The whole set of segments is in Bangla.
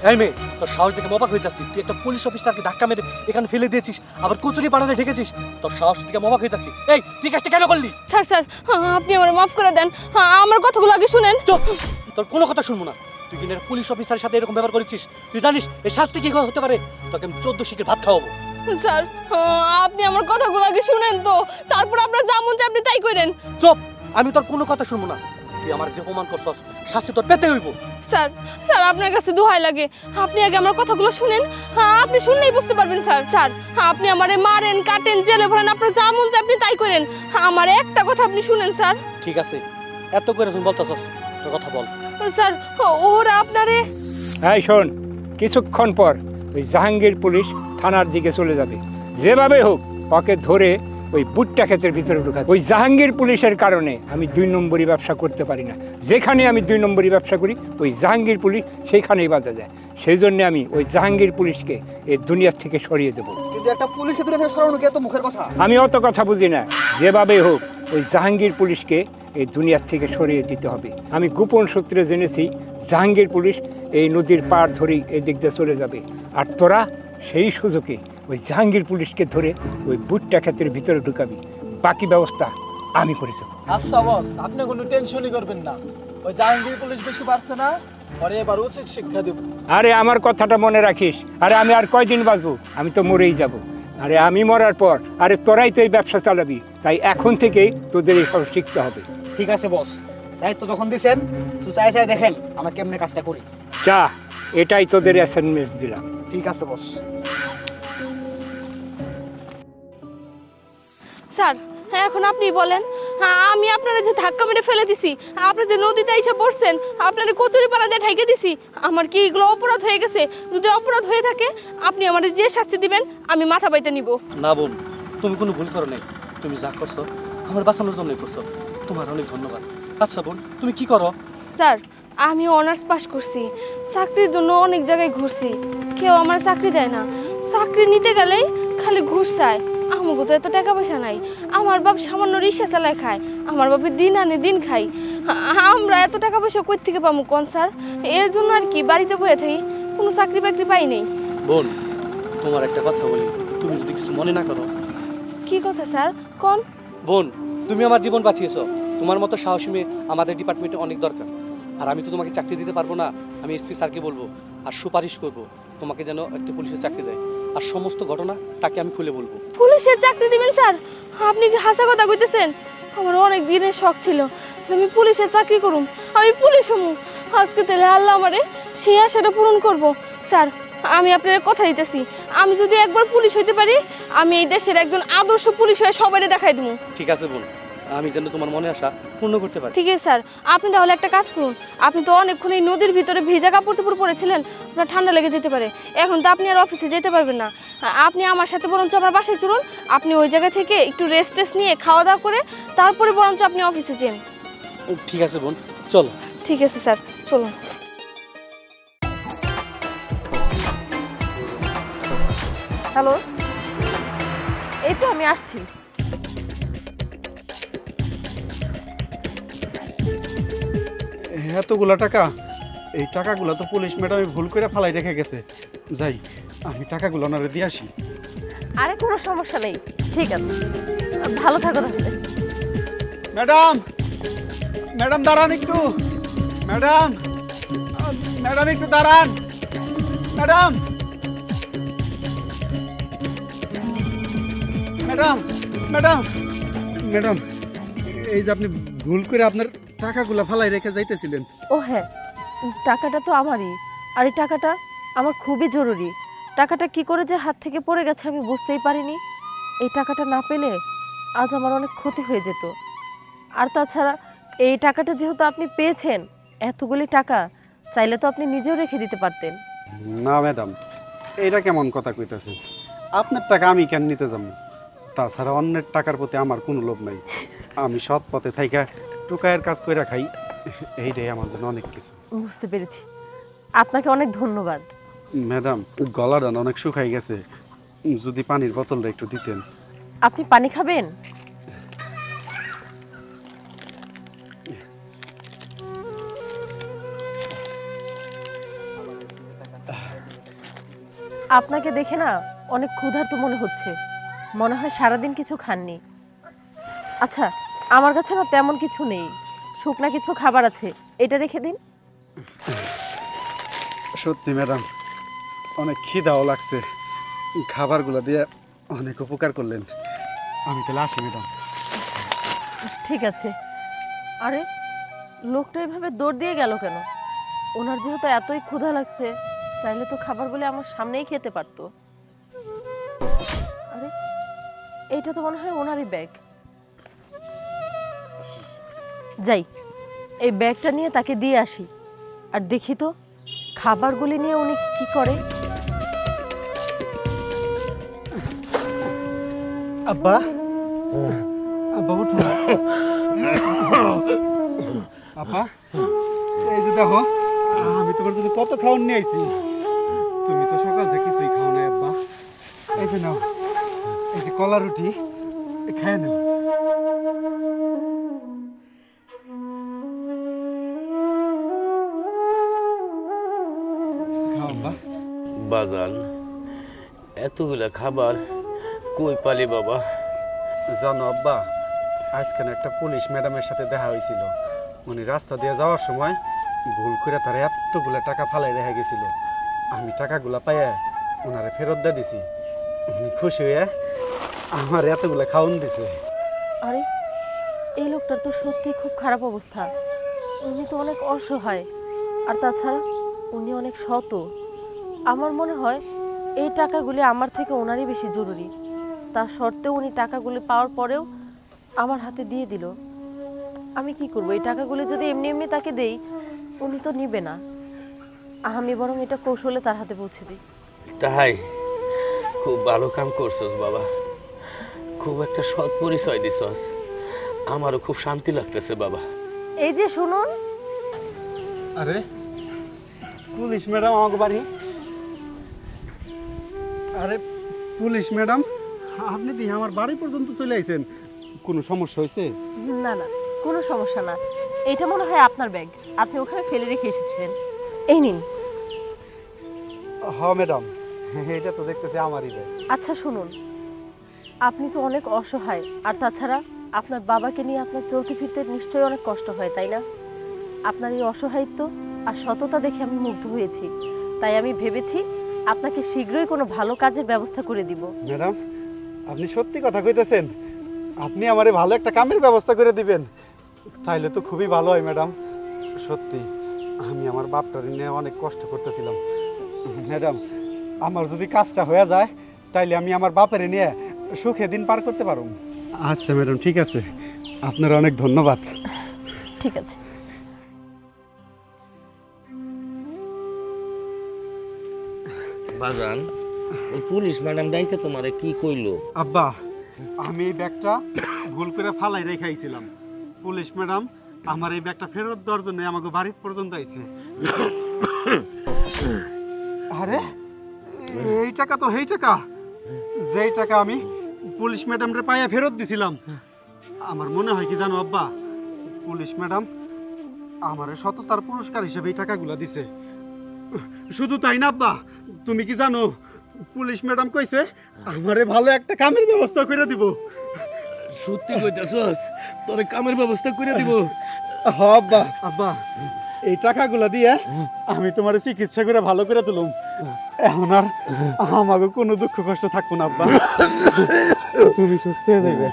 এই মেয়ে, তোর সাহস দেখে অবাক হয়ে যাচ্ছি। তুই একটা পুলিশ অফিসারকে ধাক্কা মেরে এখানে ফেলে দিয়েছিস, আবার কচুরি পানাতে ঢেকেছিস। তোর সাহস দেখে অবাক হয়ে যাচ্ছি। এই তুই কাজটা কেন করলি? স্যার স্যার আপনি আমার মাফ করে দেন, আমার কথাগুলো আগে শুনেন। চুপ, তোর কোনো কথা শুনবো না। তুই কিনা পুলিশ অফিসারের সাথে এরকম ব্যবহার করেছিস, তুই জানিস এর শাস্তি কি হতে পারে? তোকে আমি 14 শিকের ভাত খাওয়াবো। স্যার আপনি আমার কথাগুলো আগে শুনেন তো, তারপর আপনার যা মন চায় আপনি তাই করেন। চুপ, আমি তোর কোনো কথা শুনবো না। তুই আমার যে অপমান করছস, শাস্তি তোর পেতে হইব। স্যার স্যার আপনার কাছে দোহাই লাগে, আপনি আগে আমার কথাগুলো শুনেন। আপনি শুনলেই বুঝতে পারবেন। স্যার স্যার আপনি আমারে মারেন, কাটেন, জেলে ভরেন, আপনার যা মন চায় আপনি তাই করেন। আমার একটা কথা আপনি শুনেন স্যার। ঠিক আছে, এত করে তুমি বলতেছস, তোর কথা বল। স্যার ওরা আপনারে। এই শোন, কিছুক্ষণ পর ওই জাহাঙ্গীর পুলিশ থানার দিকে চলে যাবে। যেভাবে হোক ওকে ধরে ওই বুট্টা ক্ষেতের ভিতরে ঢুকাবে। ওই জাহাঙ্গীর পুলিশের কারণে আমি 2 নম্বরই ব্যবসা করতে পারি না। যেখানে আমি 2 নম্বরই ব্যবসা করি ওই জাহাঙ্গীর পুলিশ সেইখানেই বাধা যায়। সেই জন্য আমি ওই জাহাঙ্গীর পুলিশকে এই দুনিয়ার থেকে সরিয়ে দেবো। কিন্তু একটা পুলিশকে দূরে থেকে সরানো কি এত মুখের কথা? আমি অত কথা বুঝি না। যেভাবে হোক ওই জাহাঙ্গীর পুলিশকে এই দুনিয়ার থেকে সরিয়ে দিতে হবে। আমি গোপন সূত্রে জেনেছি জাহাঙ্গীর পুলিশ এই নদীর পাড় ধরেই এই দিক দিয়ে চলে যাবে। আর তোরা সেই সুযোগে ওই জাহাঙ্গীর পুলিশকে ধরে ওই বুট্টা ক্ষেতের ভিতরে ঢুকাবি। বাকি ব্যবস্থা আমি করে দেবো। আচ্ছা বস, আপনি কোনো টেনশনই করবেন না। ওই জাহাঙ্গীর পুলিশ বেশি পারছে না, পরে এবার উচিত শিক্ষা দেব। আরে আমার কথাটা মনে রাখিস। আরে আমি আর কয়দিন বাঁচবো? আমি তো মরেই যাব। আরে আমি মরার পর আরে তোরাই তো এই ব্যবসা চালাবি, তাই এখন থেকেই তোদের এইসব শিখতে হবে। ঠিক আছে বস, দায়িত্ব যখন দিছেন তো চাই চাই দেখেন আমরা কেমনে কাজটা করি। যা, এটাই তোদের অ্যাসাইনমেন্ট দিলাম। ঠিক আছে বস। স্যার এখন আপনি বলেন, আমি আপনারা যে ধাক্কা মেরে ফেলে দিছি, আপনি যে নদীতে এসে পড়ছেন, আপনারা কচুরি পানা দিয়ে ঢেকে দিছি, আমার কি এগুলো অপরাধ হয়ে গেছে? যদি অপরাধ হয়ে থাকে আপনি আমার যে শাস্তি দিবেন আমি মাথা বাইতে নিব। না বোন, তুমি কোনো ভুল করো নাই। তুমি যা করছো আমার বাঁচানোর জন্যই করছো। তোমার অনেক ধন্যবাদ। আচ্ছা বোন, তুমি কি করো? স্যার আমি অনার্স পাস করছি, চাকরির জন্য অনেক জায়গায় ঘুরছি, কেউ আমার চাকরি দেয় না। চাকরি নিতে গেলেই খালি ঘুষ চায়। আমাকে তো এত টাকা পয়সা নাই, আমার বাপ সামান্য রিক্সা চালায় খায়, আমার বাপের দিন আনে দিন খাই। আমরা এত টাকা পয়সা কই থেকে পাবো কোন স্যার? এর জন্য আর কি বাড়িতে বসে থাকি, কোনো চাকরি বাকরি পাই নেই। বোন, তোমার একটা কথা বলি, তুমি যদি কিছু মনে না করো। কি কথা স্যার কোন? বোন, তুমি আমার জীবন বাঁচিয়েছো। তোমার মতো সাহসী মেয়ে আমাদের ডিপার্টমেন্টে অনেক দরকার। আর আমি তো তোমাকে চাকরি দিতে পারবো না। আমি এসপি স্যারকে বলবো আর সুপারিশ করবো তোমাকে যেন একটা পুলিশের চাকরি দেয়। আর সমস্ত ঘটনা তাকে আমি খুলে বলবো। পুলিশের চাকরি দিবেন স্যার? আপনি কি হাসা কথা কইতেছেন? আমার অনেক দিনের শখ ছিল আমি পুলিশের চাকরি করুম, আমি পুলিশ হমু। আজকে তাহলে আল্লাহ আমারে সেই আশাটা পূরণ করব। স্যার আমি আপনার কথা দিতেছি, আমি যদি একবার পুলিশ হইতে পারি আমি এই দেশের একজন আদর্শ পুলিশ হয়ে সবাইকে দেখাই দেবো। ঠিক আছে বোন, আমি যেন তোমার মনে আশা পূর্ণ করতে পারি। ঠিক আছে স্যার, আপনি তাহলে একটা কাজ করুন। আপনি তো অনেকক্ষণ এই নদীর ভিতরে ভেজা কাপড় চোপড় পরেছিলেন, আপনার ঠান্ডা লেগে যেতে পারে। এখন তো আপনি আর অফিসে যেতে পারবেন না। আপনি আমার সাথে বরঞ্চ আমার বাসায় চলুন। আপনি ওই জায়গা থেকে একটু রেস্ট টেস্ট নিয়ে খাওয়া দাওয়া করে তারপরে বরঞ্চ আপনি অফিসে যান। ঠিক আছে বোন, চলো। ঠিক আছে স্যার, চলুন। হ্যালো, এই তো আমি আসছি। এতগুলা টাকা, এই টাকাগুলো তো পুলিশ ম্যাডাম ভুল করে ফালাই রেখে গেছে। যাই, আমি টাকাগুলো ওনারে দিয়ে আসি। আরে কোনো সমস্যা নেই, ঠিক আছে, ভালো থাকো তাহলে। ম্যাডাম, ম্যাডাম দাঁড়ান একটু। ম্যাডাম, ম্যাডাম একটু দাঁড়ান। ম্যাডাম, ম্যাডাম, ম্যাডাম, ম্যাডাম, এই যে আপনি ভুল করে আপনার টাকাগুলো ফালাই রেখে যাইতেছিলেন। ও হ্যাঁ, টাকাটা তো আমারই, আর এই টাকাটা আমার খুবই জরুরি। টাকাটা কি করে যে হাত থেকে পড়ে গেছে আমি বুঝতেই পারিনি। এই টাকাটা না পেলে আজ আমার অনেক ক্ষতি হয়ে যেত। আর তাছাড়া এই টাকাটা যেহেতু আপনি পেয়েছেন, এতগুলি টাকা চাইলে তো আপনি নিজেও রেখে দিতে পারতেন। না ম্যাডাম, এইটা কেমন কথা কইতাছেন? আপনার টাকা আমি কেন নিতে যাবো? তাছাড়া অন্যের টাকার প্রতি আমার কোনো লোভ নাই। আমি সৎ পথে থাইকা টুকায়ের কাজ কইরা খাই, এইটাই আমার জন্য অনেক কিছু। বুঝতে পেরেছি, আপনাকে অনেক ধন্যবাদ। ম্যাডাম, গলাটা অনেক শুকাই গেছে, যদি পানির বোতলটা একটু দিতেন। আপনি পানি খাবেন? আপনাকে দেখে না অনেক ক্ষুধার্ত মনে হচ্ছে, মনে হয় সারাদিন কিছু খাননি। আচ্ছা, আমার কাছে না তেমন কিছু নেই, শুকনা কিছু খাবার আছে, এটা রেখে দিন। সত্যি ম্যাডাম, অনেক খিদাও লাগছে, খাবারগুলো দিয়ে অনেক উপকার করলেন। আমি তাহলে আসি ম্যাডাম। ঠিক আছে। আরে লোকটা এভাবে দৌড় দিয়ে গেল কেন? ওনার যেহেতু এতই ক্ষুধা লাগছে, চাইলে তো খাবারগুলো আমার সামনেই খেতে পারতো। আরে এইটা তো মনে হয় ওনারই ব্যাগ। যাই, এই ব্যাগটা নিয়ে তাকে দিয়ে আসি, আর দেখি তো খাবারগুলি নিয়ে উনি কি করে। আব্বা, আব্বা উঠুন। আব্বা, এই যে দেখো, আমি তোমার জন্য কত খাওয়ান নিয়ে আইছি। তুমি তো সকাল থেকে কিছুই খাও নাই আব্বা। এই যে নাও, এই যে কলা রুটি, খেয়ে নাও। খাও আব্বা। বাজান, এতগুলা খাবার কই পালি বাবা? জানো আব্বা, আজকাল একটা পুলিশ ম্যাডামের সাথে দেখা হয়েছিল। উনি রাস্তা দিয়ে যাওয়ার সময় ভুল করে তারা এতগুলো টাকা ফালাই রেখে গেছিল। আমি টাকাগুলা পাইয়া ওনারে ফেরত দিয়ে দিছি। উনি খুশি হয়ে আমার এতগুলো খাওয়ান দিছে। আরে এই লোকটার তো সত্যি খুব খারাপ অবস্থা, উনি তো অনেক অসহায়, আর তাছাড়া উনি অনেক সৎ। আমার মনে হয় এই টাকাগুলি আমার থেকে ওনারই বেশি জরুরি। তার সত্ত্বেও উনি টাকাগুলি পাওয়ার পরেও আমার হাতে দিয়ে দিল। আমি কি করব? এই টাকাগুলি যদি এমনি এমনি তাকে দেই, উনি তো নিবে না। আমি বরং এটা কৌশলে তার হাতে পৌঁছে দিই। তাই খুব ভালো কাম করছস বাবা, খুব একটা সৎ পরিচয় দিছস। আমারও খুব শান্তি লাগতেছে বাবা। এই যে শুনুন। আরে পুলিশ ম্যাডাম আমাকে বাড়ি। আরে পুলিশ ম্যাডাম, আপনি দিয়ে আমার বাড়ি পর্যন্ত চলে আইছেন, কোনো সমস্যা হয়েছে? না না, কোনো সমস্যা না। এটা মনে হয় আপনার ব্যাগ, আপনি ওখানে ফেলে রেখে এসেছিলেন। এই নিন। হ্যাঁ ম্যাডাম, এটা তো দেখতেছি আমারই ব্যাগ। আচ্ছা শুনুন, আপনি তো অনেক অসহায়, আর তাছাড়া আপনার বাবাকে নিয়ে আপনার চলতে ফিরতে নিশ্চয়ই অনেক কষ্ট হয়, তাই না? আপনার এই অসহায়িত্ব আর সততা দেখে আমি মুগ্ধ হয়েছি, তাই আমি ভেবেছি আপনাকে শীঘ্রই কোনো ভালো কাজের ব্যবস্থা করে দিব। ম্যাডাম, আপনি সত্যি কথা কইতেছেন? আপনি আমারে ভালো একটা কামের ব্যবস্থা করে দিবেন? তাইলে তো খুবই ভালো হয় ম্যাডাম। সত্যি আমি আমার বাপটার নিয়ে অনেক কষ্ট করতেছিলাম। ম্যাডাম, আমার যদি কাজটা হয়ে যায়, তাইলে আমি আমার বাপের নিয়ে সুখে দিন পার করতে পারব। আচ্ছা ম্যাডাম, ঠিক আছে, আপনার অনেক ধন্যবাদ। ঠিক আছে। বাজান, ওই পুলিশ ম্যাডাম ডাইতে তোমারে কি কইলো? আব্বা, আমি এই ব্যাগটা ভুল করে ফালাই রেখাইছিলাম। পুলিশ ম্যাডাম আমার এই ব্যাগটা ফেরত দেওয়ার জন্য আমাকে বাড়ি পর্যন্ত আইছে। আরে এই টাকা তো সেই টাকা, যেই টাকা আমি পুলিশ ম্যাডামরে পাইয়া ফেরত দিছিলাম। আমার মনে হয় কি জানো আব্বা, পুলিশ ম্যাডাম আমারে সততার পুরস্কার হিসেবে এই টাকাগুলো দিছে। শুধু তাই না আব্বা, তুমি কি জানো পুলিশ ম্যাডাম কইছে আমারে ভালো একটা কামের ব্যবস্থা করে দিব। সত্যি কইতাছস? তোরে কামের ব্যবস্থা করে দিব? হ্যাঁ আব্বা। আব্বা, এই টাকাগুলা দিয়ে আমি তোমার চিকিৎসা করে ভালো করে তুলুম। এখন আর আমাকে কোনো দুঃখ কষ্ট থাকবো না আব্বা, তুমি সুস্থ হয়ে যাবে।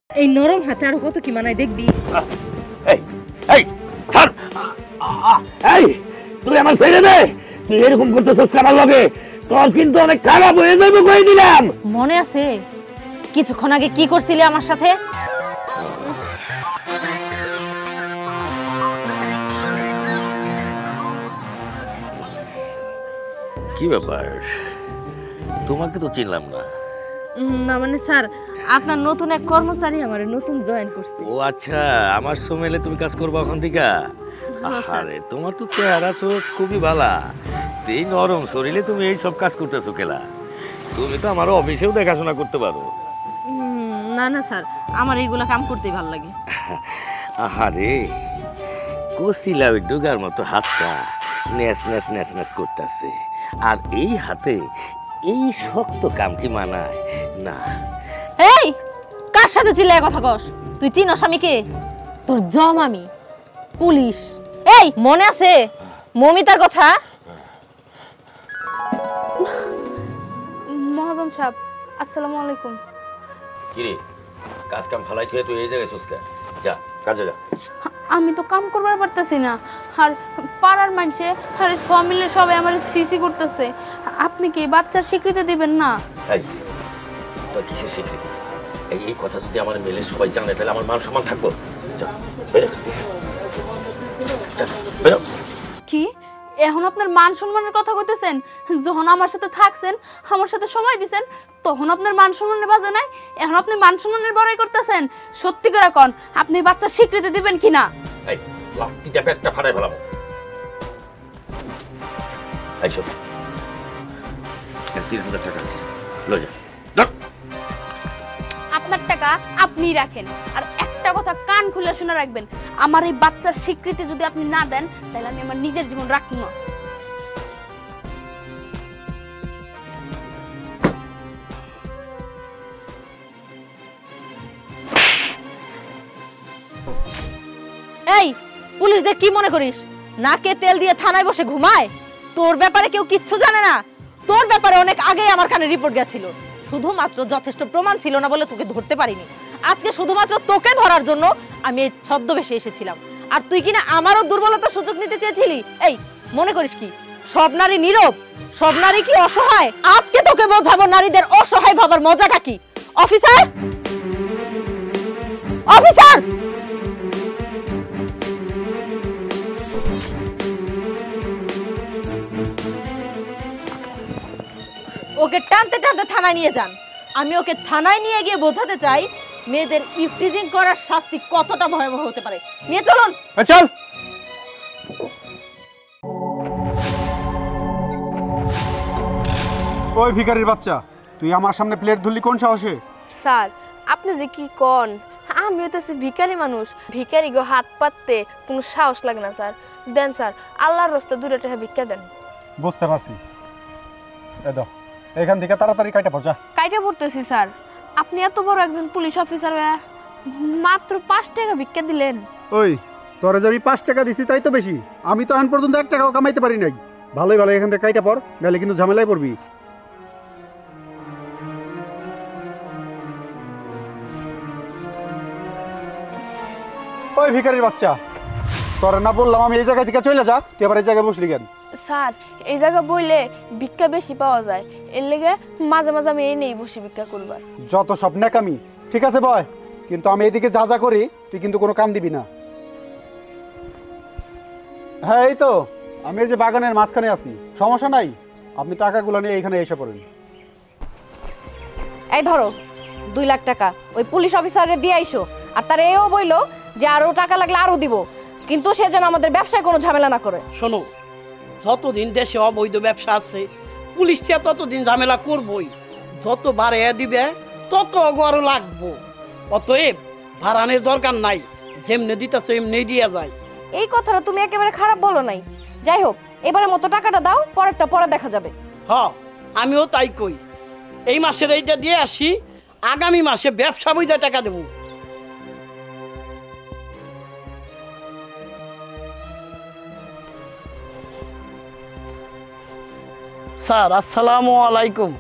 এই নরম হাতে আর কত কি মানায় দেখবি। এই এই ছাড়! এই তুই আমার ছেড়ে দে! তুই এরকম করতেছস আমার লগে, তোর কিন্তু অনেক খারাপ হয়ে যাবে কই দিলাম। মনে আছে কিছুক্ষণ আগে কি করছিলি আমার সাথে? কি ব্যাপার, তোমাকে তো চিনলাম না। না মানে স্যার, আপনার নতুন এক কর্মচারী আমার নতুন জয়েন করছে। ও আচ্ছা, আমার সমেলে তুমি কাজ করবা ওখান থেকে? আরে তোমার তো চেহারা চোখ খুবই ভালা, এই নরম শরীরে তুমি এই সব কাজ করতেছো কেলা? তুমি তো আমার অফিসেও দেখাশোনা করতে পারো। না না স্যার, আমার এইগুলা কাম করতেই ভালো লাগে। আহারে কচিলা ডুগার মতো হাতটা, ন্যাস ন্যাস ন্যাস ন্যাস করতেছে, আর এই হাতে এই শক্ত কাম কি মানায় না। এই কার সাথে চিল্লায় কথা কস? তুই চিনস আমি কে? তোর জম আমি পুলিশ। এই মনে আছে মমিতার কথা? মহাজন সাহেব আসসালামু আলাইকুম। কিরে কাজ কাম ফালাই থুয়ে তুই এই জায়গায় সুস্কা, যা কাজে যা। আমি তো কাম করবার পারতেছি না, আর পাড়ার মানুষে আর সব মিলে সবাই আমার সিসি করতেছে। আপনি কি বাচ্চার স্বীকৃতি দিবেন না? এই তোর কিসের স্বীকৃতি? এই কথা যদি আমার মেলে সবাই জানে তাহলে আমার মান সম্মান থাকবো? যা বেরো, যা বেরো। কি এখন আপনার মান সম্মানের কথা কইতেছেন? যখন আমার সাথে থাকছেন, আমার সাথে সময় দিছেন, তখন আপনার মান সম্মানের বাজে নাই, এখন আপনি মান সম্মানের বড়াই করতেছেন। সত্যি করে কোন, আপনি বাচ্চার স্বীকৃতি দিবেন কিনা? এই লাত্তিটা পেটটা ফাটাই ফেলাম। এই সব 3000 টাকা আছে, লয়ে যা। আপনার টাকা আপনি রাখেন, আর একটা কথা কান খুলে শুনে রাখবেন, আমার এই বাচ্চার স্বীকৃতি যদি আপনি না দেন তাহলে আমি আমার নিজের জীবন রাখবো না। এই পুলিশদের কি মনে করিস নাকে তেল দিয়ে থানায় বসে ঘুমায়? তোর ব্যাপারে কেউ কিচ্ছু জানে না। তোর ব্যাপারে অনেক আগেই আমার কানে রিপোর্ট গেছিল, শুধুমাত্র যথেষ্ট প্রমাণ ছিল না বলে তোকে ধরতে পারিনি। আজকে শুধুমাত্র তোকে ধরার জন্য আমি এই ছদ্মবেশে এসেছিলাম, আর তুই কিনা আমারও দুর্বলতার সুযোগ নিতে চেয়েছিলি। এই মনে করিস কি সব নারী নীরব? সব নারী কি অসহায়? আজকে তোকে বোঝাবো নারীদের অসহায় ভাবার মজাটা কি। Officer, officer! ওকে টানতে টানতে থানায় নিয়ে যান। আমি ওকে থানায় নিয়ে গিয়ে বোঝাতে চাই মেয়েদের ইফটিজিং করার শাস্তি কতটা ভয়াবহ হতে পারে। নিয়ে চলুন। চল। ওই ভিখারির বাচ্চা, তুই আমার সামনে প্লেট ধরলি কোন সাহসে? স্যার আপনি যে কি কন, আমি হইতেছি ভিখারি মানুষ, ভিখারি গো হাত পাততে কোনো সাহস লাগে না স্যার। দেন স্যার, আল্লাহর রাস্তা দূরে টাকা ভিক্ষা দেন। বুঝতে পারছি, এখান থেকে তাড়াতাড়ি কাইটা পড়া। কাইটা পড়তেছি স্যার। আপনি এত বড় একজন পুলিশ অফিসার হয়ে মাত্র 5 টাকা ভিক্ষা দিলেন। ওই তোরে যে আমি 5 টাকা দিছি তাই তো বেশি, আমি তো এখন পর্যন্ত 1 টাকাও কামাইতে পারি নাই। ভালোই ভালো এখান থেকে কাইটা পড়, নাহলে কিন্তু ঝামেলায় পড়বি। ওই ভিখারির বাচ্চা, তোরে না বললাম আমি এই জায়গা থেকে চলে যা, তুই আবার এই জায়গায় বসলি কেন? স্যার এই জায়গা বইলে ভিক্ষা বেশি পাওয়া যায়, এর লেগে মাঝে মাঝে আমি এই নেই বসে ভিক্ষা করবার। যত সব ন্যাকামি। ঠিক আছে বয়, কিন্তু আমি এদিকে যা যা করি তুই কিন্তু কোনো কান দিবি না। হ্যাঁ এই তো আমি এই যে বাগানের মাঝখানে আছি, সমস্যা নাই, আপনি টাকাগুলো নিয়ে এইখানে এসে পড়েন। এই ধরো 2 লাখ টাকা ওই পুলিশ অফিসারে দিয়ে আইসো, আর তার এও বইলো যে আরো টাকা লাগলে আরো দিব, কিন্তু সে যেন আমাদের ব্যবসায় কোনো ঝামেলা না করে। শোনো, যতদিন দেশে অবৈধ ব্যবসা আছে পুলিশটা ততদিন ঝামেলা করবই, যত বাড়াইয়া দিবে তত গরু লাগবো। অতএব ভাড়ানের দরকার নাই, যেমনে দিতেছে এমনি দিয়া যায়। এই কথাটা তুমি একেবারে খারাপ বলো নাই। যাই হোক এবারে মতো টাকাটা দাও, পরেরটা পরে দেখা যাবে। হ্যাঁ আমিও তাই কই, এই মাসের এইটা দিয়ে আসি, আগামী মাসে ব্যবসা বুঝা টাকা দেবো। স্যার আসসালামু আলাইকুম।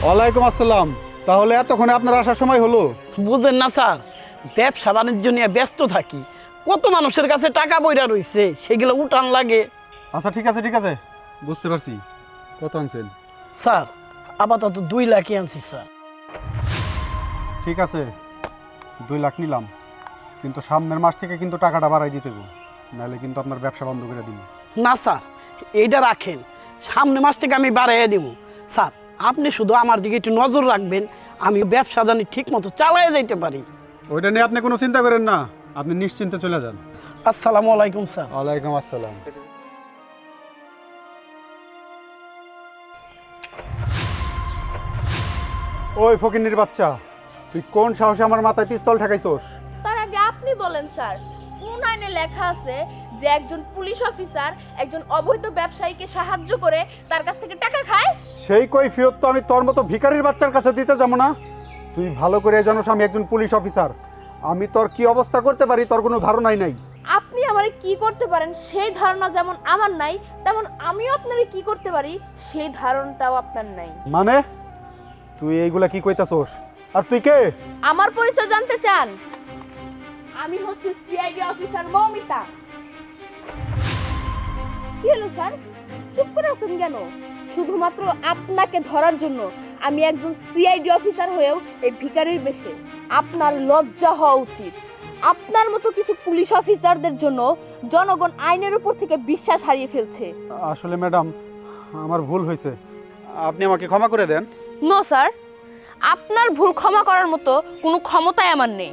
ওয়ালাইকুম আসসালাম। তাহলে এতক্ষণে আপনার আসার সময় হলো? বুঝলেন না স্যার, ব্যবসা বাণিজ্য নিয়ে ব্যস্ত থাকি, কত মানুষের কাছে টাকা বইরা রইছে, সেগুলো উঠান লাগে। আচ্ছা ঠিক আছে ঠিক আছে, বুঝতে পারছি। কত আনছেন? স্যার আপাতত 2 লাখই আনছি স্যার। ঠিক আছে 2 লাখ নিলাম, কিন্তু সামনের মাস থেকে কিন্তু টাকাটা বাড়াই দিতে হবে, নাহলে কিন্তু আপনার ব্যবসা বন্ধ করে দিব। না স্যার এইটা রাখেন, সামনে মাস থেকে আমি বাড়াইয়া দিব। স্যার আপনি শুধু আমার দিকে একটু নজর রাখবেন, আমি ব্যবসা জানি ঠিক মতো চালাইয়া যাইতে পারি। ওইটা নিয়ে আপনি কোনো চিন্তা করেন না, আপনি নিশ্চিন্তে চলে যান। আসসালামু আলাইকুম স্যার। ওয়ালাইকুম আসসালাম। ওই ফকিন্নির বাচ্চা, তুই কোন সাহসে আমার মাথায় পিস্তল ঠেকাইছস? তার আগে আপনি বলেন স্যার, কোন আইনে লেখা আছে যে একজন পুলিশ অফিসার একজন অবৈধ ব্যবসায়ীকে সাহায্য করে তার কাছ থেকে টাকা খায়? সেই কৈফিয়ত তো আমি তোর মতো ভিখারির বাচ্চার কাছে দিতে যাবো না। তুই ভালো করে জানোস আমি একজন পুলিশ অফিসার। আমি তোর কি অবস্থা করতে পারি তোর কোনো ধারণাই নাই। আপনি আমারে কি করতে পারেন সেই ধারণা যেমন আমার নাই, তেমন আমিও আপনারে কি করতে পারি সেই ধারণাটাও আপনার নাই। মানে তুই এইগুলা কি কইতাছস? আর তুই কে? আমার পরিচয় জানতে চান? আমি হচ্ছে সিআইডি অফিসার মৌমিতা। কি হলো স্যার, চুপ করে আছেন কেন? শুধুমাত্র আপনাকে ধরার জন্য আমি একজন সিআইডি অফিসার হয়েও এই ভিখারির বেশে। আপনার লজ্জা হওয়া উচিত। আপনার মতো কিছু পুলিশ অফিসারদের জন্য জনগণ আইনের উপর থেকে বিশ্বাস হারিয়ে ফেলছে। আসলে ম্যাডাম আমার ভুল হয়েছে, আপনি আমাকে ক্ষমা করে দেন। নো স্যার, আপনার ভুল ক্ষমা করার মতো কোনো ক্ষমতাই আমার নেই।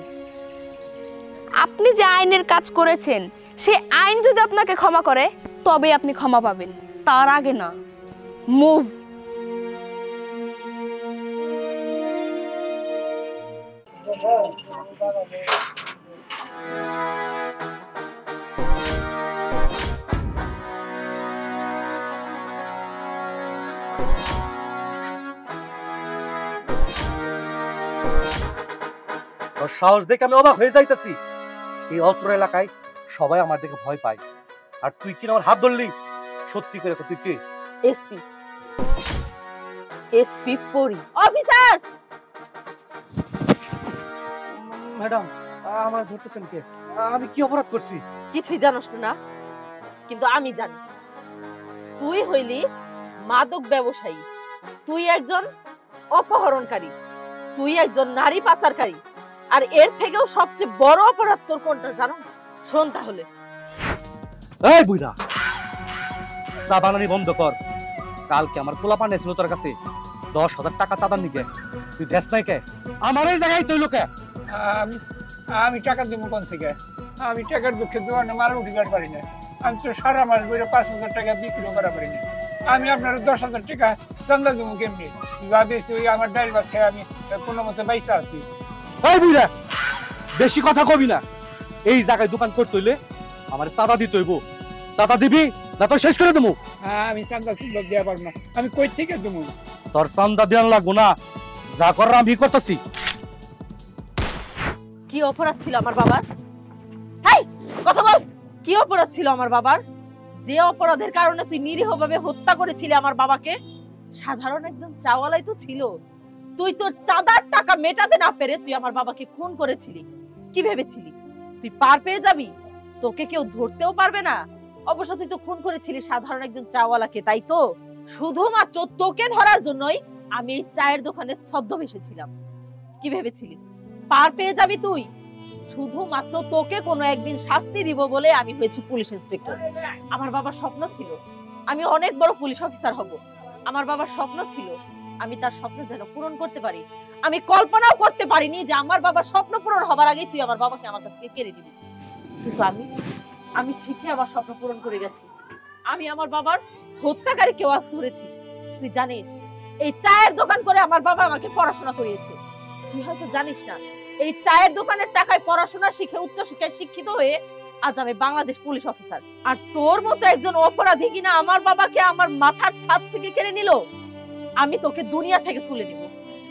আপনি যে আইনের কাজ করেছেন সে আইন যদি আপনাকে ক্ষমা করে তবে আপনি ক্ষমা পাবেন, তার আগে না। মুভ। তোর সাহস দেখে আমি অবাক হয়ে যাইতেছি। এই অত্র এলাকায় সবাই আমার দেখে ভয় পায়, আর তুই কিনা আমার হাত ধরলি? সত্যি করে তুই কে? এসপি এসপি পরি অফিসার। ম্যাডাম আমার ধরতেছেন কে? আমি কি অপরাধ করছি? কিছুই জানোস না, কিন্তু আমি জানি। তুই হইলি মাদক ব্যবসায়ী, তুই একজন অপহরণকারী, তুই একজন নারী পাচারকারী। আর এর থেকেও সবচেয়ে বড় অপরাধ তোর কোনটা জানো? শোন তাহলে। এই বুইড়া, চা বানানি বন্ধ কর। কালকে আমার পোলাপান এসেছিল তোর কাছে 10,000 টাকা চাঁদার নিকে, তুই দেশ নাই কে? আমার এই জায়গায় তুই লোকে আমি টাকা দেবো কোন থেকে? আমি টাকার দুঃখে দোকানে মাল উঠিবার পারি না। আমি তো সারা মাস বইরে 5,000 টাকা বিক্রিও করা পারি না। আমি আপনার 10,000 টাকা চান্দা দেবো কেমনি? ভাবেছি ওই আমার ডাইল ভাত খেয়ে আমি কোনো মতে বাইসা আছি। এই বুইড়া, বেশি কথা কবি না। এই জায়গায় দোকান করতে হইলে আমার চাঁদা দিতে হইব। চাঁদা দিবি না তো শেষ করে দেবো। আমি চান্দা সুন্দর দেওয়া পারবো না। আমি কই থেকে দেবো? তোর চাঁদা দেওয়ান লাগবো না, যা করার আমি করতেছি। কি অপরাধ ছিল আমার বাবার? হেই, কথা বল। কি অপরাধ ছিল আমার বাবার? যে অপরাধের কারণে তুই নিরীহভাবে হত্যা করেছিলি আমার বাবাকে? সাধারণ একজন চাওয়ালাই তো ছিল। তুই তোর চাঁদার টাকা মেটাতে না পেরে তুই আমার বাবাকে খুন করেছিলি। কি ভেবেছিলি তুই পার পেয়ে যাবি? তোকে কেউ ধরতেও পারবে না। অবশ্য তুই তো খুন করেছিলি সাধারণ একজন চাওয়ালাকে, তাই তো? শুধুমাত্র তোকে ধরার জন্যই আমি এই চায়ের দোকানে ছদ্মবেশেছিলাম। কি ভেবেছিলি পার পেয়ে যাবি তুই? শুধুমাত্র তোকে কোনো একদিন শাস্তি দিব বলে আমি হয়েছি পুলিশ ইন্সপেক্টর। আমার বাবার স্বপ্ন ছিল আমি অনেক বড় পুলিশ অফিসার হব। আমার বাবার স্বপ্ন ছিল আমি তার স্বপ্ন যেন পূরণ করতে পারি। আমি কল্পনাও করতে পারিনি যে আমার বাবার স্বপ্ন পূরণ হবার আগেই তুই আমার বাবাকে আমার কাছ থেকে কেড়ে দিবি। কিন্তু আমি ঠিকই আমার স্বপ্ন পূরণ করে গেছি। আমি আমার বাবার হত্যাকারীকেও আজ ধরেছি। তুই জানিস এই চায়ের দোকান করে আমার বাবা আমাকে পড়াশোনা করিয়েছে। তুই হয়তো জানিস না, এই চায়ের দোকানের টাকায় পড়াশোনা শিখে উচ্চশিক্ষায় শিক্ষিত হয়ে আজ আমি বাংলাদেশ পুলিশ অফিসার। আর তোর মতো একজন অপরাধী কিনা আমার বাবাকে আমার মাথার ছাদ থেকে কেড়ে নিল। আমি তোকে দুনিয়া থেকে তুলে নিব।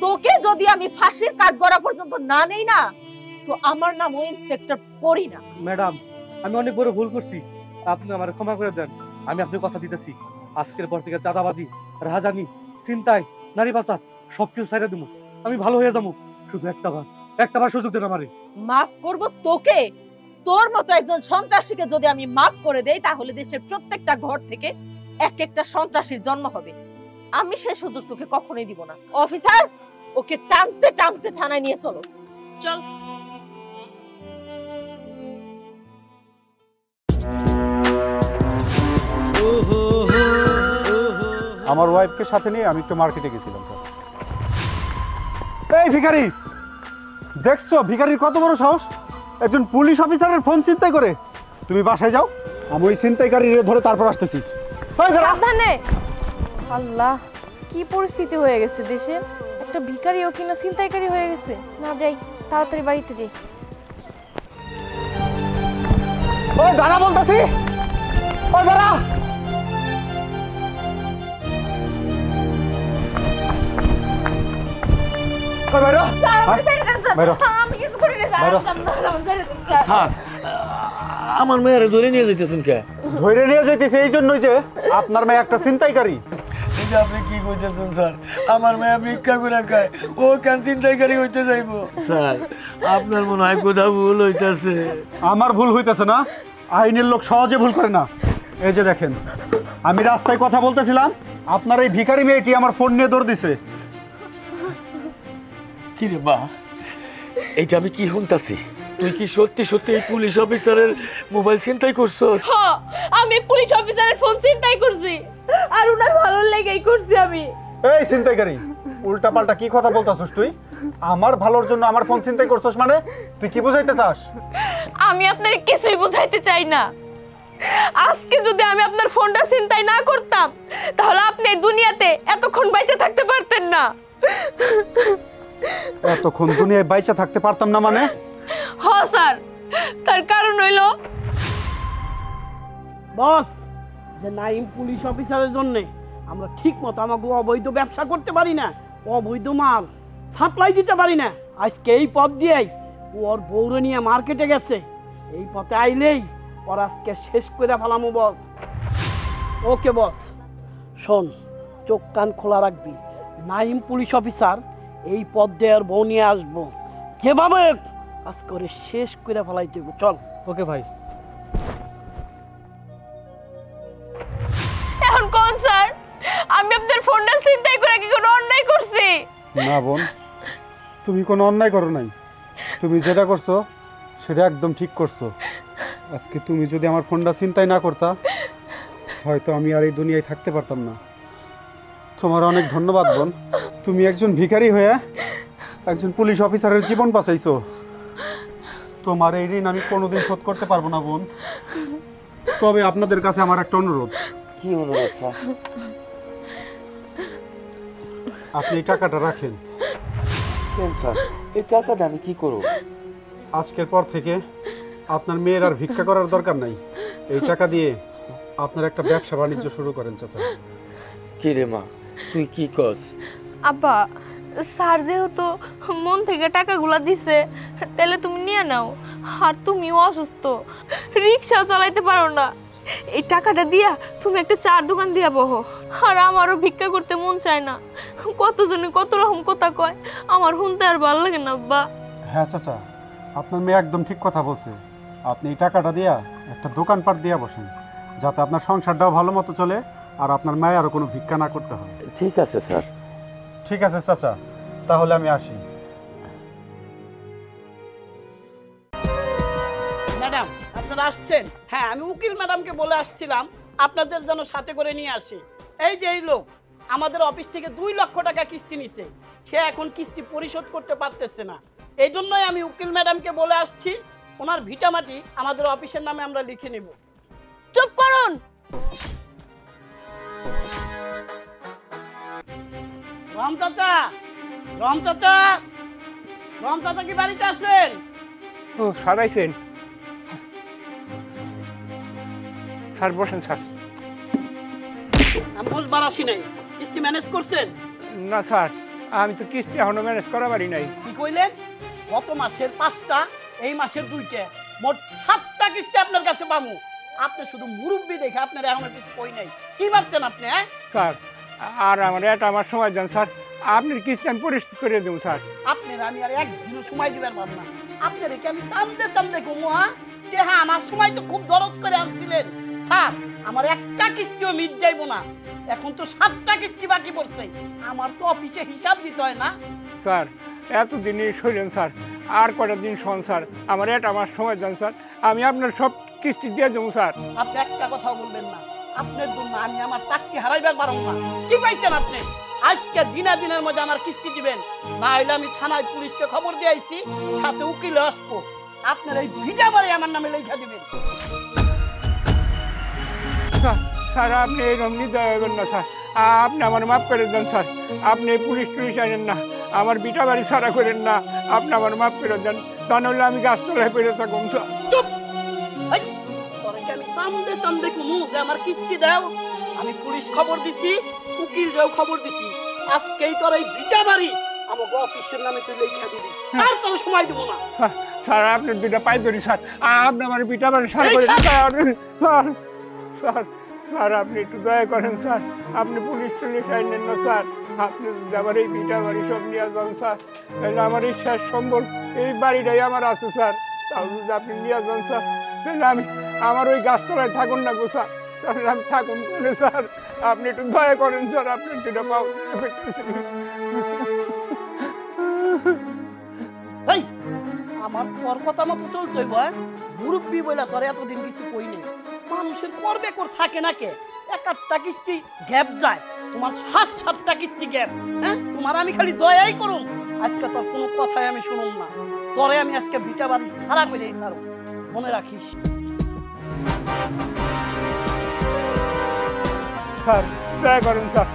তোকে যদি আমি ফাঁসির কাঠগড়া পর্যন্ত না নেই না, তো আমার নাম ও ইন্সপেক্টর পরি না। ম্যাডাম আমি অনেক বড় ভুল করছি, আপনি আমার ক্ষমা করে দেন। আমি আপনাকে কথা দিতেছি, আজকের পর থেকে চাঁদাবাজি, রাহাজানি, ছিনতাই, নারী পাচার সবকিছু ছেড়ে দেবো। আমি ভালো হয়ে যাবো। শুধু একটা বার সুযোগ দেন আমারে। মাফ করব তোকে? তোর মতো একজন সন্ত্রাসীকে যদি আমি মাফ করে দেই তাহলে দেশের প্রত্যেকটা ঘর থেকে এক একটা সন্ত্রাসীর জন্ম হবে। আমি সেই সুযোগ তোকে কখনোই দিব না। অফিসার, ওকে টানতে টানতে থানায় নিয়ে চলো। চল। আমার ওয়াইফকে সাথে নিয়ে আমি একটু মার্কেটে গেছিলাম। এই ভিখারি, দেখছো ভিখারির কত বড় সাহস? একজন পুলিশ অফিসারের ফোন ছিনতাই করে। তুমি বাসায় যাও, আমি ওই ছিনতাইকারীর ধরে তারপর আসতেছি। সাবধানে। আল্লাহ, কি পরিস্থিতি হয়ে গেছে দেশে। একটা ভিখারিও কিনা ছিনতাইকারী হয়ে গেছে। না যাই, তাড়াতাড়ি বাড়িতে যাই। ওই দাঁড়া বলতেছি। ওই দাঁড়া। ওই বাইরো। বাইরো। বাইরো। স্যার আমার মেয়েরে ধরে নিয়ে যাইতেছেন কে? ধরে নিয়ে যাইতেছে এই জন্যই যে আপনার মেয়ে একটা ছিনতাইকারী। এটা আপনি কি কইতেছেন স্যার? আমার মেয়ে ভিক্ষা করে খায়, ও কেন ছিনতাইকারী হইতে যাইব? স্যার আপনার মনে হয় কোথাও ভুল হইতেছে। আমার ভুল হইতেছে না, আইনের লোক সহজে ভুল করে না। এই যে দেখেন, আমি রাস্তায় কথা বলতেছিলাম, আপনার এই ভিখারি মেয়েটি আমার ফোন নিয়ে দৌড় দিছে। কি রে বা, এইটা আমি কি শুনতাছি? তুই কি সত্যি সত্যি এই পুলিশ অফিসারের মোবাইল ছিনতাই করছস? আমি পুলিশ অফিসারের ফোন চিন্তাই করছি, আর উনার ভালো লেগেই করছি আমি। এই ছিনতাইকারী, উল্টা পাল্টা কি কথা বলতাছস তুই? আমার ভালোর জন্য আমার ফোন ছিনতাই করছস মানে? তুই কি বুঝাইতে চাস? আমি আপনার কিছুই বুঝাইতে চাই না। আজকে যদি আমি আপনার ফোনটা চিন্তাই না করতাম, তাহলে আপনি এই দুনিয়াতে এতক্ষণ বেঁচে থাকতে পারতেন না। এতক্ষণ দুনিয়ায় বাইচা থাকতে পারতাম না মানে? হ স্যার, তার কারণ হইল বস, যে নাইম পুলিশ অফিসারের জন্য আমরা ঠিক মতো আমাকে অবৈধ ব্যবসা করতে পারি না, অবৈধ মাল সাপ্লাই দিতে পারি না। আজকে এই পথ দিয়েই ওর বউরে নিয়ে মার্কেটে গেছে, এই পথে আইলেই ওর আজকে শেষ করে ফেলামো বস। ওকে বস, শোন, চোখ কান খোলা রাখবি। নাইম পুলিশ অফিসার এই পথ দিয়ে আর বউ নিয়ে আসবো, যেভাবে আজ করে শেষ করে ফেলাই দেবো। চল। ওকে ভাই। এখন কোন স্যার, আমি আপনার ফোনটা চিন্তাই করে কি কোনো অন্যায় করছি? না বোন, তুমি কোনো অন্যায় করো নাই। তুমি যেটা করছো সেটা একদম ঠিক করছো। আজকে তুমি যদি আমার ফোনটা চিন্তাই না করতা, হয়তো আমি আর এই দুনিয়ায় থাকতে পারতাম না। তোমার অনেক ধন্যবাদ বোন। তুমি একজন ভিখারি হয়ে একজন পুলিশ অফিসারের জীবন বাঁচাইছো। তোমার এই ঋণ আমি কোনোদিন শোধ করতে পারবো না বোন। তবে আপনাদের কাছে আমার একটা অনুরোধ। কি অনুরোধ স্যার? আপনি এই টাকাটা রাখেন। কেন স্যার, এই টাকাটা আমি কি করব? আজকের পর থেকে আপনার মেয়ের আর ভিক্ষা করার দরকার নাই। এই টাকা দিয়ে আপনার একটা ব্যবসা বাণিজ্য শুরু করেন চাচা। কি রে মা, তুই কি কস? আব্বা, স্যার যেহেতু মন থেকে টাকাগুলা দিছে, তাহলে তুমি নিয়ে নাও। আর তুমিও অসুস্থ, রিক্সাও চালাইতে পারো না, এই টাকাটা দিয়া তুমি একটা চার দোকান দিয়া বহো। আর আমারও ভিক্ষা করতে মন চায় না। কতজনে কত রকম কথা কয়, আমার শুনতে আর ভালো লাগে না আব্বা। হ্যাঁ চাচা, আপনার মেয়ে একদম ঠিক কথা বলছে। আপনি এই টাকাটা দিয়া একটা দোকানপাট দিয়া বসেন, যাতে আপনার সংসারটাও ভালো মতো চলে আর আপনার মেয়ে আরও কোনো ভিক্ষা না করতে হয়। ঠিক আছে স্যার। ঠিক আছে চাচা, তাহলে আমি আসি। ম্যাডাম, আপনারা আসছেন? হ্যাঁ, আমি উকিল ম্যাডামকে বলে আসছিলাম আপনাদের যেন সাথে করে নিয়ে আসে। এই যে এই লোক আমাদের অফিস থেকে 2 লক্ষ টাকা কিস্তি নিছে, সে এখন কিস্তি পরিশোধ করতে পারতেছে না। এই জন্যই আমি উকিল ম্যাডামকে বলে আসছি ওনার ভিটামাটি আমাদের অফিসের নামে আমরা লিখে নেব। চুপ করুন। রাম চাচা, রাম চাচা, রাম চাচা কি বাড়িতে আছেন? ও স্যার আইছেন? স্যার বসেন স্যার। আমি বুঝবার আসি নাই, কিস্তি ম্যানেজ করছেন? না স্যার, আমি তো কিস্তি এখনো ম্যানেজ করা পারি নাই। কি কইলেন? গত মাসের 5টা, এই মাসের 2টা, মোট 7টা কিস্তি আপনার কাছে পামু। আপনি শুধু মুরব্বি দেখে আপনার এখনো কিছু কই নাই। কি ভাবছেন আপনি? হ্যাঁ স্যার, আর আমার সময় দেন স্যার, আপনার কিস্তি আমি পরিশোধ করে দেবো স্যার। আপনার আমি আর একদিনও সময় দিবার পারব না। আপনার কি আমি চান্দে চান্দে ঘুমো? হ্যাঁ, আমার সময় তো খুব দরদ করে আনছিলেন স্যার। আমার একটা কিস্তিও মিট যাইব না। এখন তো 7টা কিস্তি বাকি পড়ছে, আমার তো অফিসে হিসাব দিতে হয় না। স্যার এতদিনই সইলেন স্যার, আর কটা দিন শোন স্যার, আমার আমার সময় দেন স্যার, আমি আপনার সব কিস্তি দিয়ে দেবো স্যার। আপনি একটা কথাও বলবেন না, আপনার জন্য আমি আমার চাকরি হারাইবার পারব না। কি পাইছেন আপনি? আজকে দিনের মধ্যে আমার কিস্তি দিবেন, না হলে আমি থানায় পুলিশকে খবর দিয়ে আইছি, সাথে উকিল আসবো। আপনার এই ভিটা বাড়ি আমার নামে লেখা দিবেন। স্যার আপনি এরকম নিতে হবেন না স্যার, আপনি আমার মাফ করে দেন স্যার, আপনি পুলিশ আনেন না, আমার বিটা বাড়ি ছাড়া করেন না, আপনি আমার মাফ করে দেন, তা নাহলে আমি গাছতলায় পেরে থাকুন স্যার। চুপ! এই, তোরে আজকে আমি চান্দে চান্দে কোনো যে আমার কিস্তি দাও। আমি পুলিশ খবর দিছি, উকিলরাও খবর দিছি, আজকেই তোর এই ভিটা বাড়ি আমাকে অফিসের নামে তুই লেখা দিবি, আর তোর সময় দেবো না। স্যার আপনার দুইটা পাই ধরি স্যার, আপনি আমার পিঠা বাড়ি স্যার করে স্যার স্যার স্যার আপনি একটু দয়া করেন স্যার, আপনি পুলিশ টুলিশ আইনেন না স্যার, আপনি যদি আমার এই পিঠা বাড়ি সব নিয়ে যান স্যার, তাহলে আমার এই শেষ সম্বল এই বাড়িটাই আমার আছে স্যার, তাও যদি আপনি নিয়ে যান স্যার, তাহলে আমি আমার ওই গাছতলায় থাকুন না গো স্যার, তাহলে আমি থাকুন করে স্যার, আপনি একটু দয়া করেন স্যার, আপনার দুটো পাও এই আমার তোর কথা মতো চলছে মুরব্বী বইলা তোর এতদিন কিছু কই নেই। মানুষের করবে কর থাকে না কে, একটা কিস্তি গ্যাপ যায়, তোমার 7-7টা কিস্তি গ্যাপ। হ্যাঁ তোমার আমি খালি দয়াই করুম, আজকে তোর কোনো কথাই আমি শুনুম না, তোরে আমি আজকে ভিটা বাড়ি ছাড়া করে ছাড়ো, মনে রাখিস। স্যার দয়া করেন স্যার।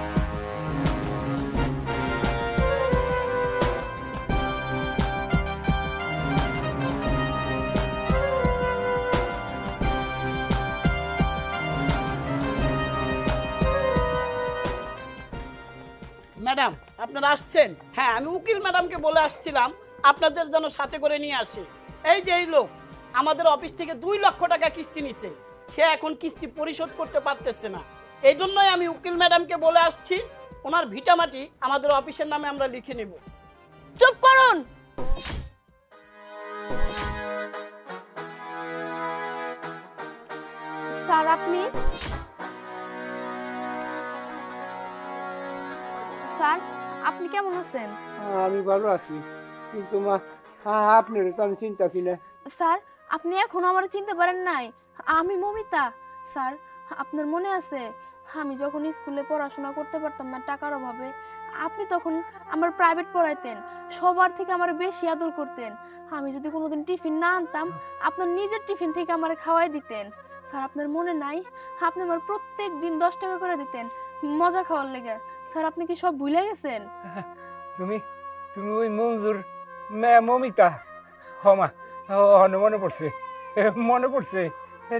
ম্যাডাম আপনারা আসছেন? হ্যাঁ আমি উকিল ম্যাডামকে বলে আসছিলাম আপনাদের যেন সাথে করে নিয়ে আসে। এই যে এই লোক আমাদের অফিস থেকে 2 লক্ষ টাকা কিস্তি নিছে, সে এখন কিস্তি পরিশোধ করতে পারতেছে না, এই জন্যই আমি উকিল ম্যাডামকে বলে আসছি ওনার ভিটামাটি আমাদের অফিসের নামে আমরা লিখে নেব। চুপ করুন। স্যার আপনি, স্যার আপনি কেমন আছেন? আমি ভালো আছি, কিন্তু মা আপনার তো আমি চিন্তাছি না। স্যার আপনি এখনো আমার চিনতে পারেন নাই, আমি মমিতা। স্যার আপনার মনে আছে আমি যখন স্কুলে পড়াশোনা করতে পারতাম না টাকার অভাবে, আপনি তখন আমার প্রাইভেট পড়াইতেন, সবার থেকে আমার বেশি আদর করতেন, আমি যদি কোনোদিন টিফিন না আনতাম আপনার নিজের টিফিন থেকে আমার খাওয়াই দিতেন। স্যার আপনার মনে নাই আপনি আমার প্রত্যেক দিন 10 টাকা করে দিতেন মজা খাওয়ার লেগে। স্যার আপনি কি সব ভুলে গেছেন? তুমি তুমি ওই মঞ্জুর মমিতা? মা মনে পড়ছে, মনে পড়ছে,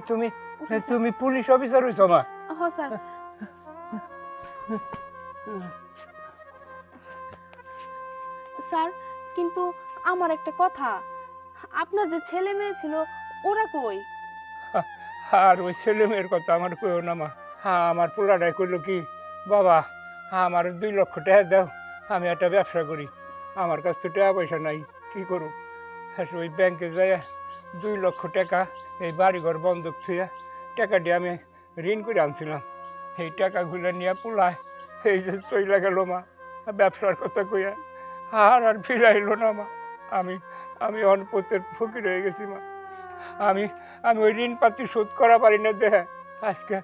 তুমি তুমি পুলিশ অফিসার হইছো মা? হ্যাঁ স্যার। স্যার কিন্তু আমার একটা কথা, আপনার যে ছেলে মেয়ে ছিল ওরা কই? আর ওই ছেলে মেয়ের কথা আমার কইও না মা, আমার পোলাটাই কইল কি, বাবা আমার 2 লক্ষ টাকা দাও, আমি একটা ব্যবসা করি, আমার কাছ তো টাকা পয়সা নাই, কি করব? ওই ব্যাংকে যাই 2 লক্ষ টাকা এই বাড়িঘর বন্ধক থুয়া টাকা দিয়ে আমি ঋণ করে আনছিলাম, এই টাকাগুলো নিয়ে পোলায় এই যে চইলা গেল মা, ব্যবসার কথা কইয়া আর ফিরাইলো না মা, আমি আমি অনপথের ফকির হয়ে গেছি মা, আমি আমি ওই ঋণ পাতি শোধ করা পারি না, দেখে আজকে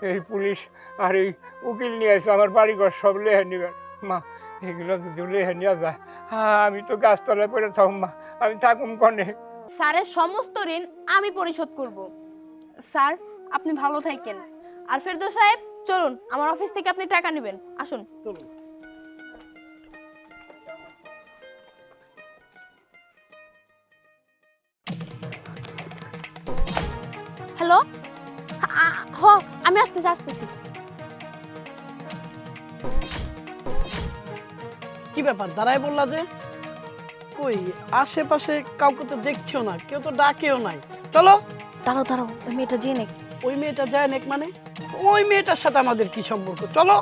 এই পুলিশ আর এই উকিল নিয়ে আসে আমার বাড়িঘর সব লেহে নিবেন মা, এগুলো যদি লেহে নিয়ে যায় আমি তো গাছতলায় পড়ে থাকুম মা, আমি থাকুম কনে? স্যারের সমস্ত ঋণ আমি পরিশোধ করব। স্যার আপনি ভালো থাকেন, আর ফেরদৌস সাহেব চলুন আমার অফিস থেকে আপনি টাকা নেবেন, আসুন। চলুন। হ্যালো, আমি আসতেছি আসতেছি। কি ব্যাপার দাঁড়ায় বললা যে? কই আশেপাশে কাউকে তো দেখছিও না, কেউ তো ডাকেও নাই। চলো। দাঁড়াও দাঁড়াও, ওই মেয়েটা যে নেক। ওই মেয়েটা যায় নেক মানে? ওই মেয়েটার সাথে আমাদের কি সম্পর্ক? চলো।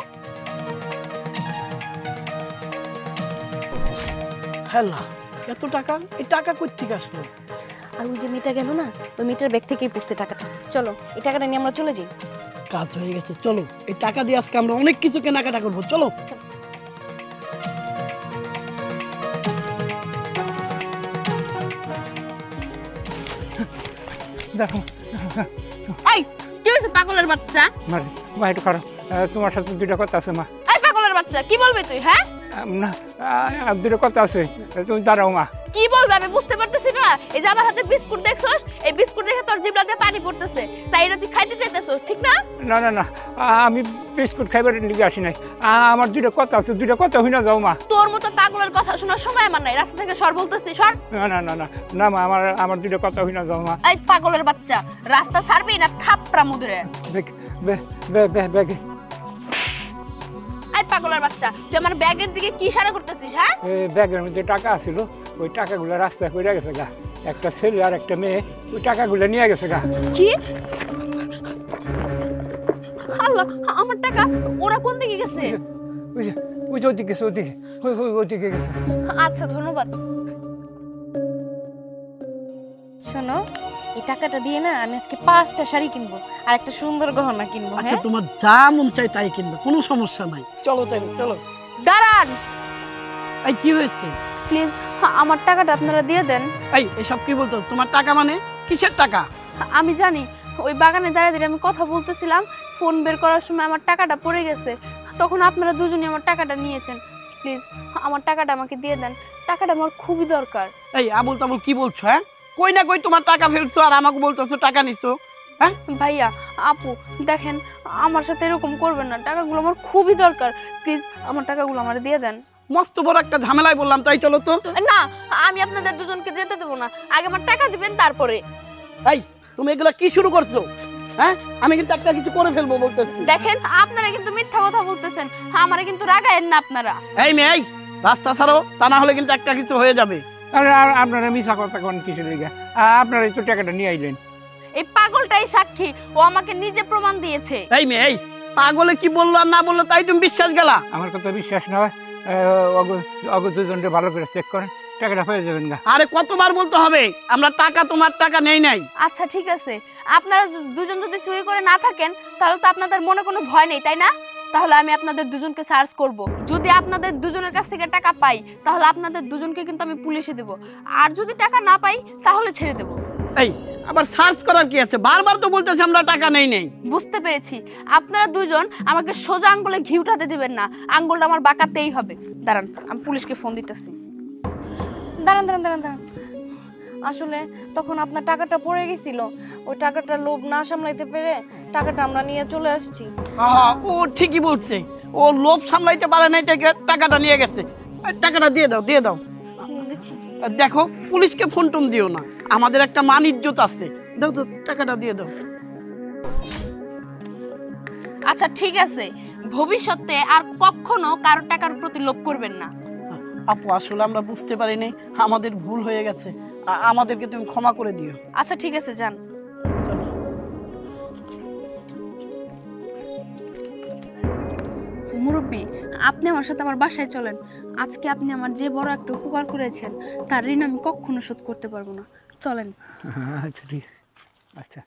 হ্যালো, এত টাকা? এই টাকা কই থেকে আসলো? আর ওই যে মেয়েটা গেল না, ওই মেয়েটার ব্যাগ থেকেই পড়ছে টাকাটা। চলো এই টাকাটা নিয়ে আমরা চলে যাই। কাজ হয়ে গেছে, চলো। এই টাকা দিয়ে আজকে আমরা অনেক কিছু কেনাকাটা করবো, চলো। দেখো এই কি হইছে পাগলের বাচ্চা? মা একটু খারাপ, তোমার সাথে 2টা কথা আছে মা। এই পাগলের বাচ্চা কি বলবে তুই? হ্যাঁ না 2টা কথা আছে, তুমি দাঁড়াও মা। কি বলবে আমি বুঝতে পারতেছি না। এই যে আমার হাতে বিস্কুট দেখছস, এই বিস্কুট দেখে তোর জিহ্বাতে পানি পড়তেছে, তাই এটা তুই খাইতে চাইতেছস, ঠিক না? না না না, আমি বিস্কুট খাইবার লিগে আসি নাই। আমার দুইটা কথা আছে, দুইটা কথা হই না যাও মা। তোর মতো পাগলের কথা শোনার সময় আমার নাই, রাস্তা থেকে সর বলতেছি, সর। না না না না না মা, আমার দুইটা কথা হই না যাও মা। এই পাগলের বাচ্চা, রাস্তা ছাড়বি না থাপড়া মুদরে। এই পাগলের বাচ্চা, তুই আমার ব্যাগের দিকে কি ইশারা করতেছিস? হ্যাঁ, ব্যাগের মধ্যে টাকা ছিল, ওই টাকাগুলো রাস্তায় পড়ে গেছে গা। একটা ছেলে আর একটা মেয়ে ওই টাকাগুলো নিয়ে গেছে গা। কি? আল্লাহ, আমার টাকা ওরা কোন দিকে গেছে? ওই যে ওদিকে গেছে, ওদিকে ওদিকে গেছে। আচ্ছা, ধন্যবাদ। শোনো, এই টাকাটা দিয়ে না আমি আজকে 5টা শাড়ি কিনবো আর একটা সুন্দর গহনা কিনবো। আচ্ছা, তোমার যা মন চাই তাই কিনবে, কোনো সমস্যা নাই। চলো তাই, চলো। দাঁড়ান। এই কি হয়েছে? প্লিজ আমার টাকাটা আপনারা দিয়ে দেন। এই এসব কি বলতো? তোমার টাকা মানে কিসের টাকা? আমি জানি, ওই বাগানে দাঁড়িয়ে আমি কথা বলতেছিলাম, ফোন বের করার সময় আমার টাকাটা পড়ে গেছে, তখন আপনারা দুজনই আমার টাকাটা নিয়েছেন। প্লিজ আমার টাকাটা আমাকে দিয়ে দেন, টাকাটা আমার খুবই দরকার। এই আবুল তাবুল কি বলছো? হ্যাঁ, কই না কই তোমার টাকা ফেলছো আর আমাকে বলতেছো টাকা নিছো। হ্যাঁ ভাইয়া, আপু, দেখেন আমার সাথে এরকম করবেন না, টাকাগুলো আমার খুবই দরকার। প্লিজ আমার টাকাগুলো আমার দিয়ে দেন। মস্ত বড় একটা ঝামেলায় বললাম, তাই চলো তো। না, আমি আপনাদের দুজনকে যেতে দেবো না, আগে আমার টাকা দিবেন তারপরে। এই তুমি এগুলা কি শুরু করছো? হ্যাঁ, আমি কিন্তু একটা কিছু করে ফেলবো বলতেছি। দেখেন আপনারা কিন্তু মিথ্যা কথা বলতেছেন, আমারে কিন্তু রাগায়েন না আপনারা। এই মেয়ে, এই রাস্তা ছাড়ো, তা না হলে কিন্তু একটা কিছু হয়ে যাবে। আর আপনারা মিছা কথা কোন কিসের লিগে? আপনারা তো টাকাটা নিয়ে আইলেন। এই পাগলটাই সাক্ষী, ও আমাকে নিজে প্রমাণ দিয়েছে। এই মেয়ে, এই পাগলে কি বললো আর না বললো তাই তুমি বিশ্বাস গেলা? আমার কথা বিশ্বাস না হয় অগ দুজনকে ভালো করে চেক করেন, টাকাটা পেয়ে যাবেন গা। আরে কতবার বলতে হবে? আমরা টাকা তোমার টাকা নেই নাই। আচ্ছা ঠিক আছে, আপনারা দুজন যদি চুরি করে না থাকেন তাহলে তো আপনাদের মনে কোনো ভয় নেই, তাই না? তাহলে আমি আপনাদের দুজনকে সার্চ করব, যদি আপনাদের দুজনের কাছ থেকে টাকা পাই তাহলে আপনাদের দুজনকে কিন্তু আমি পুলিশে দেব, আর যদি টাকা না পাই তাহলে ছেড়ে দেব। এই আবার সার্চ করার কি আছে? বারবার তো বলতেছি আমরা টাকা নেই নাই। বুঝতে পেরেছি, আপনারা দুজন আমাকে সোজা আঙ্গুলে ঘি উঠাতে দিবেন না, আঙ্গুলটা আমার বাঁকাতেই হবে। দাঁড়ান, আমি পুলিশকে ফোন দিতেছি। দাঁড়ান দাঁড়ান দাঁড়ান দাঁড়ান, আসলে তখন আপনার টাকাটা পড়ে গেছিল, ওই টাকাটা লোভ না সামলাইতে পেরে টাকাটা আমরা নিয়ে চলে আসছি। ও ঠিকই বলছে, ও লোভ সামলাইতে পারে নাই, টাকাটা নিয়ে গেছে। টাকাটা দিয়ে দাও, দিয়ে দাও। দিচ্ছি। দেখো, পুলিশকে ফোন টোন দিও না, আমাদের একটা মান ইজ্জত আছে। দাও তো, টাকাটা দিয়ে দাও। আচ্ছা ঠিক আছে, ভবিষ্যতে আর কখনো কারো টাকার প্রতি লোভ করবেন না। আপু, আসলে আমরা বুঝতে পারিনি, আমাদের ভুল হয়ে গেছে, আমাদেরকে তুমি ক্ষমা করে দিও। আচ্ছা ঠিক আছে, যান। মুরব্বি, আপনি আমার সাথে আমার বাসায় চলেন, আজকে আপনি আমার যে বড় একটা উপকার করেছেন তার ঋণ আমি কখনো শোধ করতে পারবো না। চলেন। আচ্ছা ঠিক, আচ্ছা।